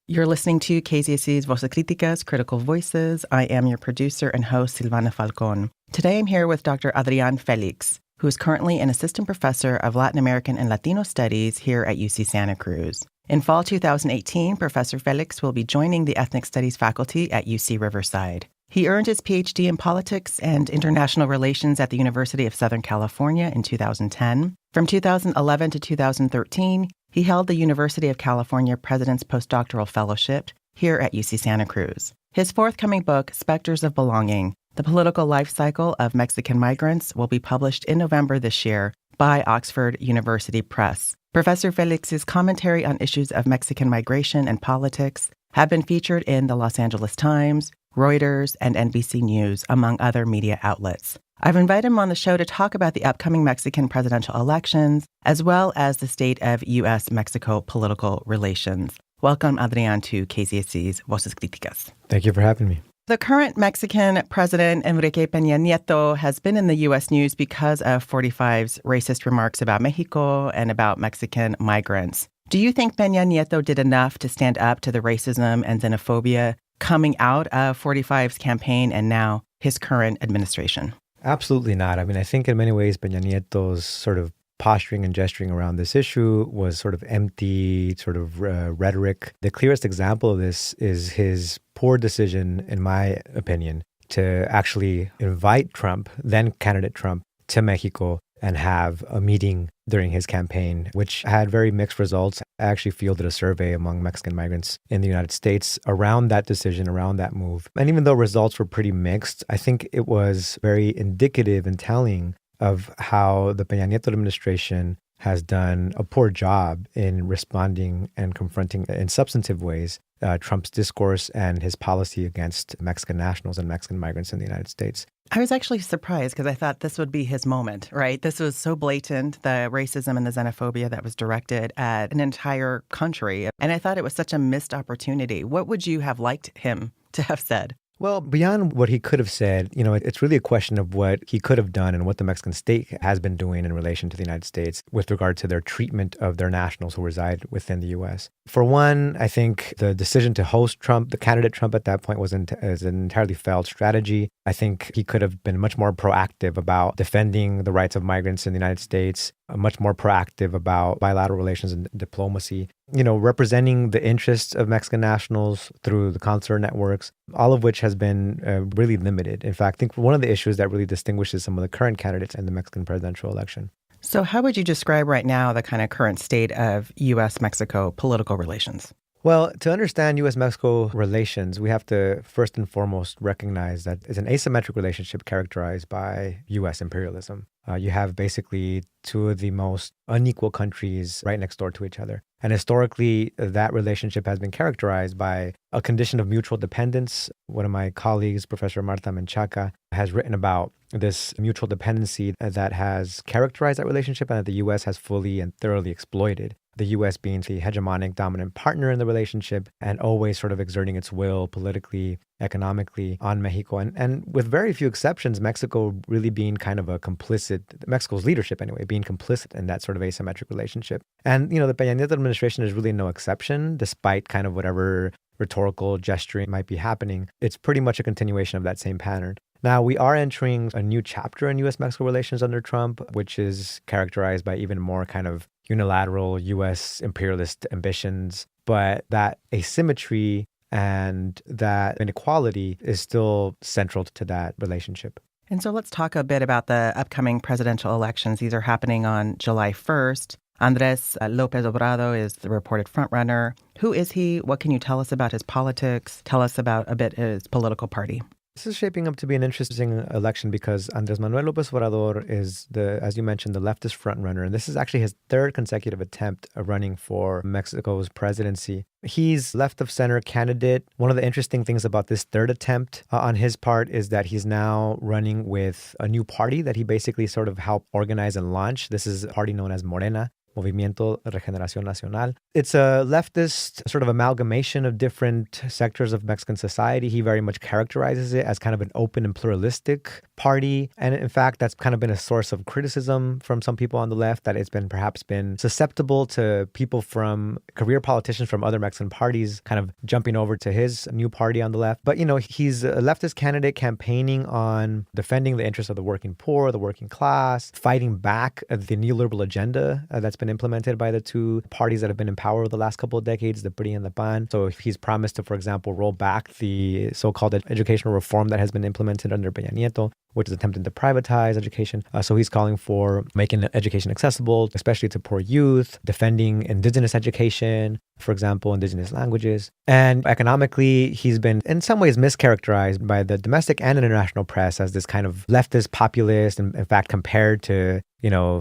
You're listening to KZSC's Voces, Críticas, Critical Voices. I am your producer and host, Silvana Falcón. Today I'm here with Dr. Adrian Félix, who is currently an assistant professor of Latin American and Latino studies here at UC Santa Cruz. In fall 2018, Professor Félix will be joining the ethnic studies faculty at UC Riverside. He earned his PhD in politics and international relations at the University of Southern California in 2010. From 2011 to 2013, he held the University of California President's Postdoctoral Fellowship here at UC Santa Cruz. His forthcoming book, Specters of Belonging, The Political Life Cycle of Mexican Migrants, will be published in November this year by Oxford University Press. Professor Félix's commentary on issues of Mexican migration and politics have been featured in the Los Angeles Times, Reuters, and NBC News, among other media outlets. I've invited him on the show to talk about the upcoming Mexican presidential elections, as well as the state of U.S.-Mexico political relations. Welcome, Adrián, to KZSC's Voces Críticas. Thank you for having me. The current Mexican president, Enrique Peña Nieto, has been in the U.S. news because of 45's racist remarks about Mexico and about Mexican migrants. Do you think Peña Nieto did enough to stand up to the racism and xenophobia coming out of 45's campaign and now his current administration? Absolutely not. I mean, I think in many ways, Peña Nieto's sort of posturing and gesturing around this issue was sort of empty, sort of rhetoric. The clearest example of this is his poor decision, in my opinion, to actually invite Trump, then candidate Trump, to Mexico and have a meeting during his campaign, which had very mixed results. I actually fielded a survey among Mexican migrants in the United States around that decision, around that move. And even though results were pretty mixed, I think it was very indicative and telling of how the Peña Nieto administration has done a poor job in responding and confronting in substantive ways Trump's discourse and his policy against Mexican nationals and Mexican migrants in the United States. I was actually surprised because I thought this would be his moment, right? This was so blatant, the racism and the xenophobia that was directed at an entire country. And I thought it was such a missed opportunity. What would you have liked him to have said? Well, beyond what he could have said, it's really a question of what he could have done and what the Mexican state has been doing in relation to the United States with regard to their treatment of their nationals who reside within the U.S. For one, I think the decision to host Trump, the candidate Trump at that point, was an entirely failed strategy. I think he could have been much more proactive about defending the rights of migrants in the United States, much more proactive about bilateral relations and diplomacy, representing the interests of Mexican nationals through the consular networks, all of which has been really limited. In fact, I think one of the issues that really distinguishes some of the current candidates in the Mexican presidential election. So how would you describe right now the kind of current state of U.S.-Mexico political relations? Well, to understand U.S.-Mexico relations, we have to first and foremost recognize that it's an asymmetric relationship characterized by U.S. imperialism. You have basically two of the most unequal countries right next door to each other. And historically, that relationship has been characterized by a condition of mutual dependence. One of my colleagues, Professor Marta Menchaca, has written about this mutual dependency that has characterized that relationship and that the U.S. has fully and thoroughly exploited. The U.S. being the hegemonic dominant partner in the relationship and always sort of exerting its will politically, economically on Mexico. And with very few exceptions, Mexico really being kind of a complicit, Mexico's leadership anyway, being complicit in that sort of asymmetric relationship. And, the Peña Nieto administration is really no exception, despite kind of whatever rhetorical gesturing might be happening. It's pretty much a continuation of that same pattern. Now, we are entering a new chapter in U.S.-Mexico relations under Trump, which is characterized by even more kind of unilateral U.S. imperialist ambitions. But that asymmetry and that inequality is still central to that relationship. And so let's talk a bit about the upcoming presidential elections. These are happening on July 1st. Andrés López Obrador is the reported frontrunner. Who is he? What can you tell us about his politics? Tell us about a bit his political party. This is shaping up to be an interesting election because Andrés Manuel López Obrador is, as you mentioned, the leftist frontrunner. And this is actually his third consecutive attempt of running for Mexico's presidency. He's left-of-center candidate. One of the interesting things about this third attempt on his part is that he's now running with a new party that he basically sort of helped organize and launch. This is a party known as Morena, Movimiento Regeneración Nacional. It's a leftist sort of amalgamation of different sectors of Mexican society. He very much characterizes it as kind of an open and pluralistic party. And in fact, that's kind of been a source of criticism from some people on the left, that it's been perhaps been susceptible to people from career politicians from other Mexican parties kind of jumping over to his new party on the left. But, he's a leftist candidate campaigning on defending the interests of the working poor, the working class, fighting back the neoliberal agenda that's been implemented by the two parties that have been in power over the last couple of decades, the PRI and the PAN. So he's promised to, for example, roll back the so-called educational reform that has been implemented under Peña Nieto, which is attempting to privatize education. So he's calling for making education accessible, especially to poor youth, defending indigenous education, for example, indigenous languages. And economically, he's been in some ways mischaracterized by the domestic and international press as this kind of leftist populist, and in fact, compared to,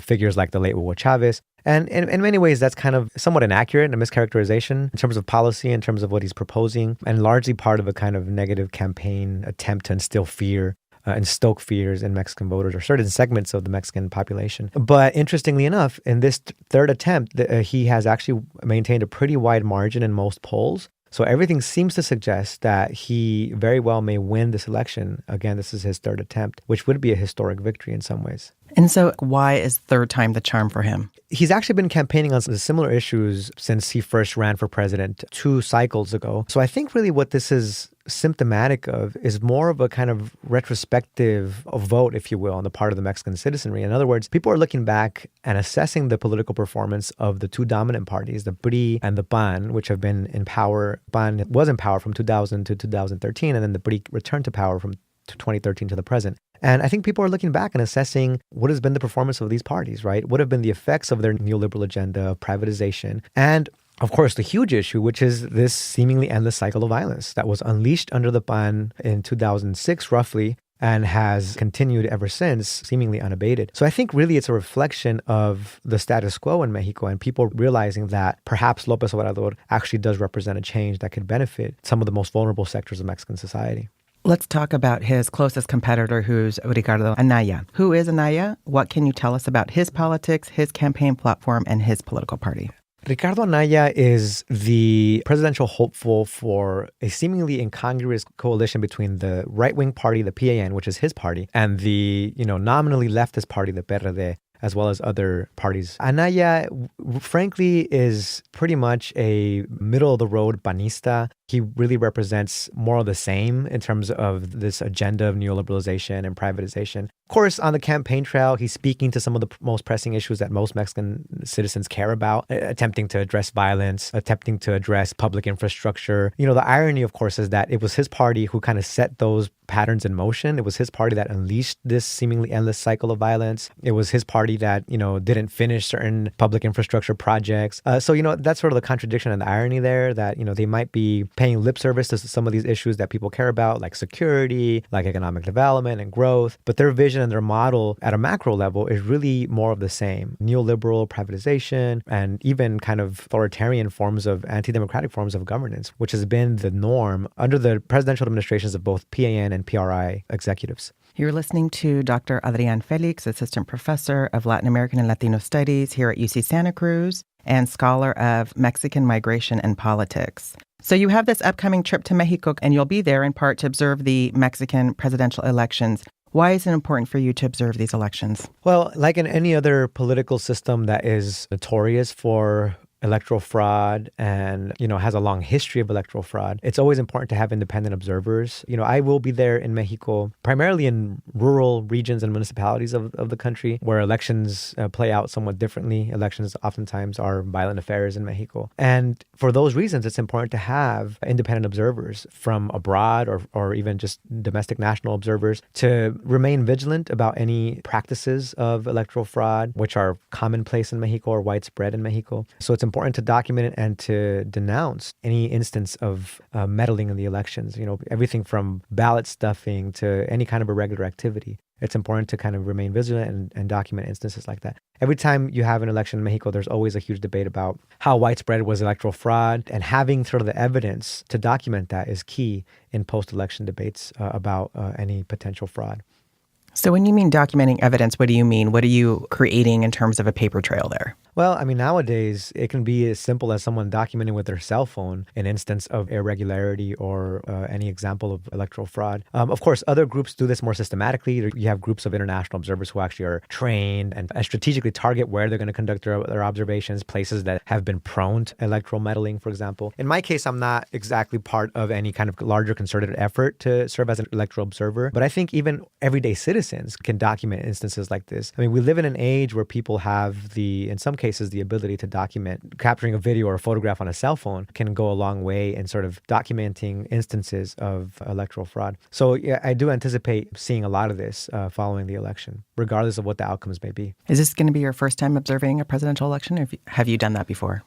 figures like the late Hugo Chavez. And in many ways, that's kind of somewhat inaccurate and a mischaracterization in terms of policy, in terms of what he's proposing, and largely part of a kind of negative campaign attempt to instill fear and stoke fears in Mexican voters or certain segments of the Mexican population. But interestingly enough, in this third attempt, he has actually maintained a pretty wide margin in most polls. So everything seems to suggest that he very well may win this election. Again, this is his third attempt, which would be a historic victory in some ways. And so why is third time the charm for him? He's actually been campaigning on some similar issues since he first ran for president 2 cycles ago. So I think really what this is symptomatic of is more of a kind of retrospective vote, if you will, on the part of the Mexican citizenry. In other words, people are looking back and assessing the political performance of the two dominant parties, the PRI and the PAN, which have been in power. PAN was in power from 2000 to 2013, and then the PRI returned to power from 2013 to the present. And I think people are looking back and assessing what has been the performance of these parties, right? What have been the effects of their neoliberal agenda of privatization? And of course, the huge issue, which is this seemingly endless cycle of violence that was unleashed under the PAN in 2006, roughly, and has continued ever since, seemingly unabated. So I think really it's a reflection of the status quo in Mexico and people realizing that perhaps López Obrador actually does represent a change that could benefit some of the most vulnerable sectors of Mexican society. Let's talk about his closest competitor, who's Ricardo Anaya. Who is Anaya? What can you tell us about his politics, his campaign platform, and his political party? Ricardo Anaya is the presidential hopeful for a seemingly incongruous coalition between the right-wing party, the PAN, which is his party, and the, nominally leftist party, the PRD, as well as other parties. Anaya, frankly, is pretty much a middle-of-the-road panista. He really represents more of the same in terms of this agenda of neoliberalization and privatization. Of course, on the campaign trail, he's speaking to some of the most pressing issues that most Mexican citizens care about, attempting to address violence, attempting to address public infrastructure. The irony, of course, is that it was his party who kind of set those patterns in motion. It was his party that unleashed this seemingly endless cycle of violence. It was his party that, didn't finish certain public infrastructure projects. So that's sort of the contradiction and the irony there, that, they might be paying lip service to some of these issues that people care about, like security, like economic development and growth. But their vision and their model at a macro level is really more of the same. Neoliberal privatization and even kind of authoritarian forms of anti-democratic forms of governance, which has been the norm under the presidential administrations of both PAN and PRI executives. You're listening to Dr. Adrian Félix, Assistant Professor of Latin American and Latino Studies here at UC Santa Cruz and scholar of Mexican migration and politics. So you have this upcoming trip to Mexico, and you'll be there in part to observe the Mexican presidential elections. Why is it important for you to observe these elections? Well, like in any other political system that is notorious for electoral fraud and, has a long history of electoral fraud, it's always important to have independent observers. I will be there in Mexico, primarily in rural regions and municipalities of the country where elections play out somewhat differently. Elections oftentimes are violent affairs in Mexico. And for those reasons, it's important to have independent observers from abroad or even just domestic national observers to remain vigilant about any practices of electoral fraud, which are commonplace in Mexico or widespread in Mexico. So it's important to document it and to denounce any instance of meddling in the elections, everything from ballot stuffing to any kind of irregular activity. It's important to kind of remain vigilant and document instances like that. Every time you have an election in Mexico, there's always a huge debate about how widespread was electoral fraud, and having sort of the evidence to document that is key in post-election debates about any potential fraud. So when you mean documenting evidence, what do you mean? What are you creating in terms of a paper trail there? Well, I mean, nowadays, it can be as simple as someone documenting with their cell phone an instance of irregularity or any example of electoral fraud. Of course, other groups do this more systematically. You have groups of international observers who actually are trained and strategically target where they're going to conduct their observations, places that have been prone to electoral meddling, for example. In my case, I'm not exactly part of any kind of larger concerted effort to serve as an electoral observer, but I think even everyday citizens can document instances like this. I mean, we live in an age where people have in some cases, the ability to document. Capturing a video or a photograph on a cell phone can go a long way in sort of documenting instances of electoral fraud. So yeah, I do anticipate seeing a lot of this following the election, regardless of what the outcomes may be. Is this going to be your first time observing a presidential election, or have you done that before?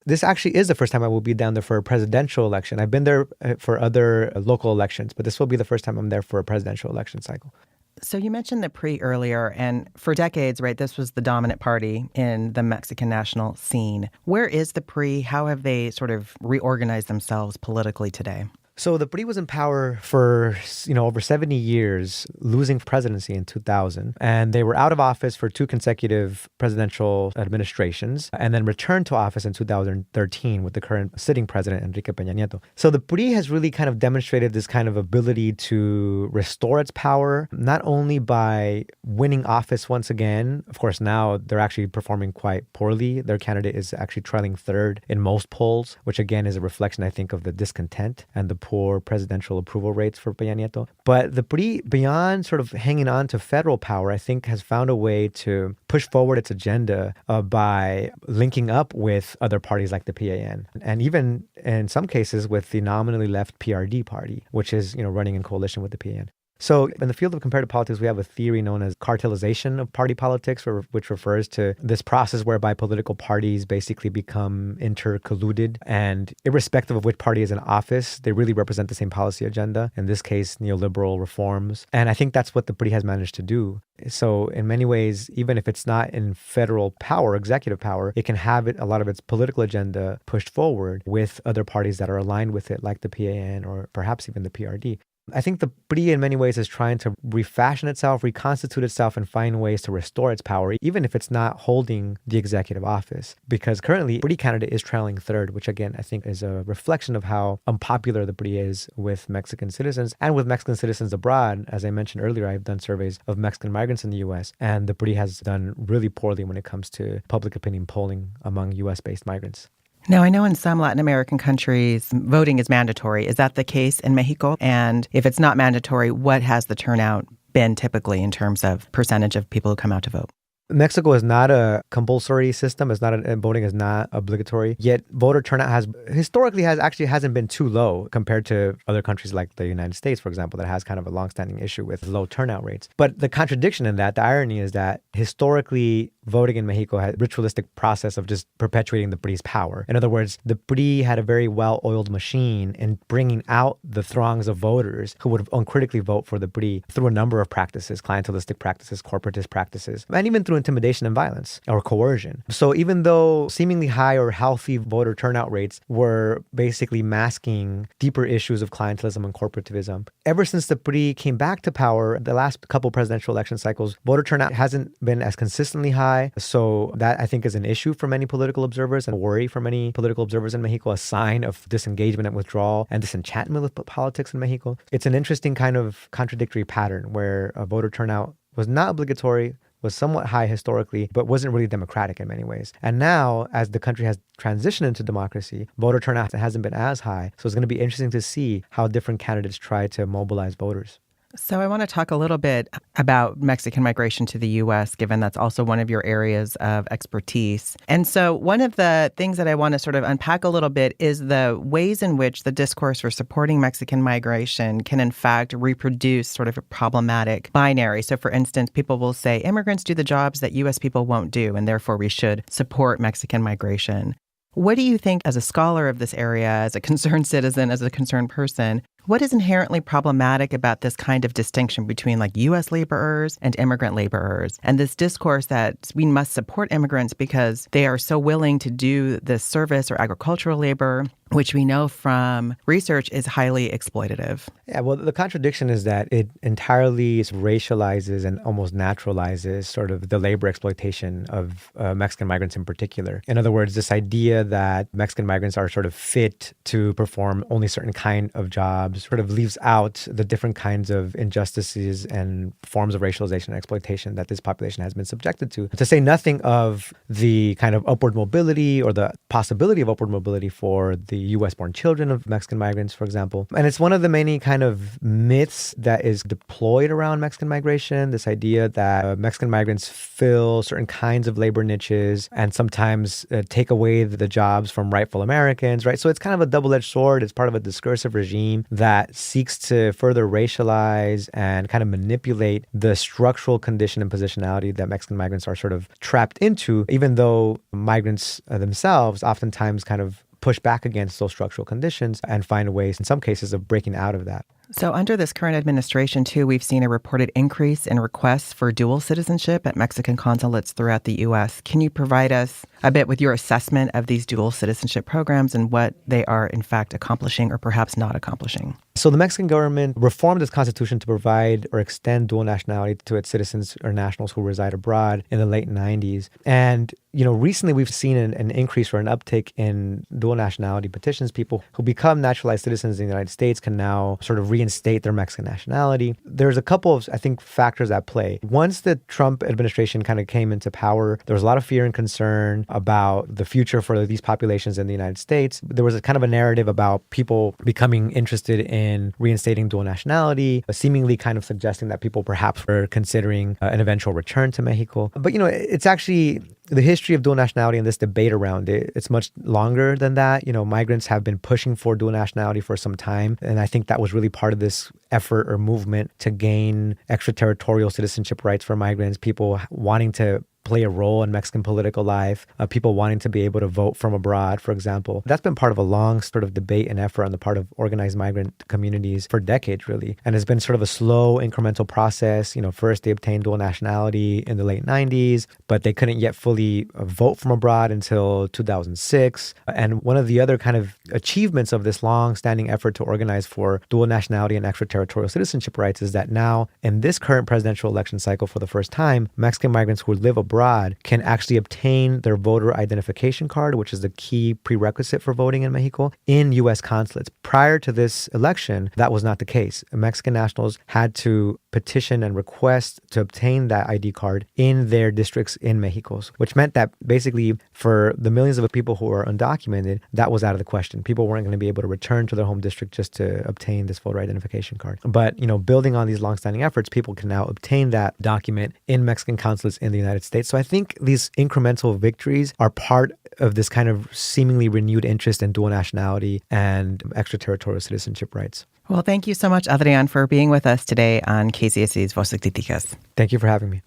This actually is the first time I will be down there for a presidential election. I've been there for other local elections, but this will be the first time I'm there for a presidential election cycle. So you mentioned the PRI earlier, and for decades, right, this was the dominant party in the Mexican national scene. Where is the PRI? How have they sort of reorganized themselves politically today? So the PRI was in power for, over 70 years, losing presidency in 2000. And they were out of office for 2 consecutive presidential administrations and then returned to office in 2013 with the current sitting president, Enrique Peña Nieto. So the PRI has really kind of demonstrated this kind of ability to restore its power, not only by winning office once again. Of course, now they're actually performing quite poorly. Their candidate is actually trailing third in most polls, which again is a reflection, I think, of the discontent and the poor presidential approval rates for Peña Nieto. But the PRI, beyond sort of hanging on to federal power, I think has found a way to push forward its agenda by linking up with other parties like the PAN, and even in some cases with the nominally left PRD party, which is, running in coalition with the PAN. So in the field of comparative politics, we have a theory known as cartelization of party politics, which refers to this process whereby political parties basically become intercolluded, and irrespective of which party is in office, they really represent the same policy agenda, in this case, neoliberal reforms. And I think that's what the PRI has managed to do. So in many ways, even if it's not in federal power, executive power, it can have a lot of its political agenda pushed forward with other parties that are aligned with it, like the PAN or perhaps even the PRD. I think the PRI in many ways is trying to refashion itself, reconstitute itself, and find ways to restore its power, even if it's not holding the executive office. Because currently, the PRI candidate is trailing third, which again, I think is a reflection of how unpopular the PRI is with Mexican citizens and with Mexican citizens abroad. As I mentioned earlier, I've done surveys of Mexican migrants in the U.S., and the PRI has done really poorly when it comes to public opinion polling among U.S.-based migrants. Now, I know in some Latin American countries, voting is mandatory. Is that the case in Mexico? And if it's not mandatory, what has the turnout been typically in terms of percentage of people who come out to vote? Mexico is not a compulsory system. Voting is not obligatory. Yet voter turnout hasn't been too low compared to other countries like the United States, for example, that has kind of a longstanding issue with low turnout rates. But the contradiction in that, the irony is that historically, voting in Mexico had a ritualistic process of just perpetuating the PRI's power. In other words, the PRI had a very well-oiled machine in bringing out the throngs of voters who would uncritically vote for the PRI through a number of practices, clientelistic practices, corporatist practices, and even through intimidation and violence or coercion. So even though seemingly high or healthy voter turnout rates were basically masking deeper issues of clientelism and corporativism, ever since the PRI came back to power, the last couple presidential election cycles, voter turnout hasn't been as consistently high. So that, I think, is an issue for many political observers and a worry for many political observers in Mexico, a sign of disengagement and withdrawal and disenchantment with politics in Mexico. It's an interesting kind of contradictory pattern where voter turnout was not obligatory, was somewhat high historically, but wasn't really democratic in many ways. And now, as the country has transitioned into democracy, voter turnout hasn't been as high. So it's going to be interesting to see how different candidates try to mobilize voters. So I want to talk a little bit about Mexican migration to the U.S., given that's also one of your areas of expertise. And so one of the things that I want to sort of unpack a little bit is the ways in which the discourse for supporting Mexican migration can, in fact, reproduce sort of a problematic binary. So, for instance, people will say immigrants do the jobs that U.S. people won't do, and therefore we should support Mexican migration. What do you think, as a scholar of this area, as a concerned citizen, as a concerned person, what is inherently problematic about this kind of distinction between like U.S. laborers and immigrant laborers, and this discourse that we must support immigrants because they are so willing to do this service or agricultural labor, which we know from research is highly exploitative. Yeah, well, the contradiction is that it entirely racializes and almost naturalizes sort of the labor exploitation of Mexican migrants in particular. In other words, this idea that Mexican migrants are sort of fit to perform only certain kind of jobs sort of leaves out the different kinds of injustices and forms of racialization and exploitation that this population has been subjected to say nothing of the kind of upward mobility or the possibility of upward mobility for the U.S.-born children of Mexican migrants, for example. And it's one of the many kind of myths that is deployed around Mexican migration, this idea that Mexican migrants fill certain kinds of labor niches and sometimes take away the jobs from rightful Americans, right? So it's kind of a double-edged sword. It's part of a discursive regime that seeks to further racialize and kind of manipulate the structural condition and positionality that Mexican migrants are sort of trapped into, even though migrants themselves oftentimes kind of push back against those structural conditions and find ways, in some cases, of breaking out of that. So under this current administration, too, we've seen a reported increase in requests for dual citizenship at Mexican consulates throughout the U.S. Can you provide us a bit with your assessment of these dual citizenship programs and what they are, in fact, accomplishing or perhaps not accomplishing? So the Mexican government reformed its constitution to provide or extend dual nationality to its citizens or nationals who reside abroad in the late 90s. And, recently we've seen an increase or an uptick in dual nationality petitions. People who become naturalized citizens in the United States can now sort of reinstate their Mexican nationality. There's a couple of, I think, factors at play. Once the Trump administration kind of came into power, there was a lot of fear and concern about the future for these populations in the United States. There was a kind of a narrative about people becoming interested in reinstating dual nationality, seemingly kind of suggesting that people perhaps were considering an eventual return to Mexico. But, it's actually the history of dual nationality and this debate around it, it's much longer than that. Migrants have been pushing for dual nationality for some time. And I think that was really part of this effort or movement to gain extraterritorial citizenship rights for migrants, people wanting to play a role in Mexican political life, people wanting to be able to vote from abroad, for example. That's been part of a long sort of debate and effort on the part of organized migrant communities for decades, really. And it's been sort of a slow, incremental process. First they obtained dual nationality in the late 90s, but they couldn't yet fully vote from abroad until 2006. And one of the other kind of achievements of this long-standing effort to organize for dual nationality and extraterritorial citizenship rights is that now, in this current presidential election cycle for the first time, Mexican migrants who live abroad can actually obtain their voter identification card, which is the key prerequisite for voting in Mexico, in U.S. consulates. Prior to this election, that was not the case. Mexican nationals had to petition and request to obtain that ID card in their districts in Mexico, which meant that basically for the millions of people who are undocumented, that was out of the question. People weren't going to be able to return to their home district just to obtain this voter identification card. But, building on these longstanding efforts, people can now obtain that document in Mexican consulates in the United States. So I think these incremental victories are part of this kind of seemingly renewed interest in dual nationality and extraterritorial citizenship rights. Well, thank you so much, Adrián, for being with us today on KCSC's Voces Críticas. Thank you for having me.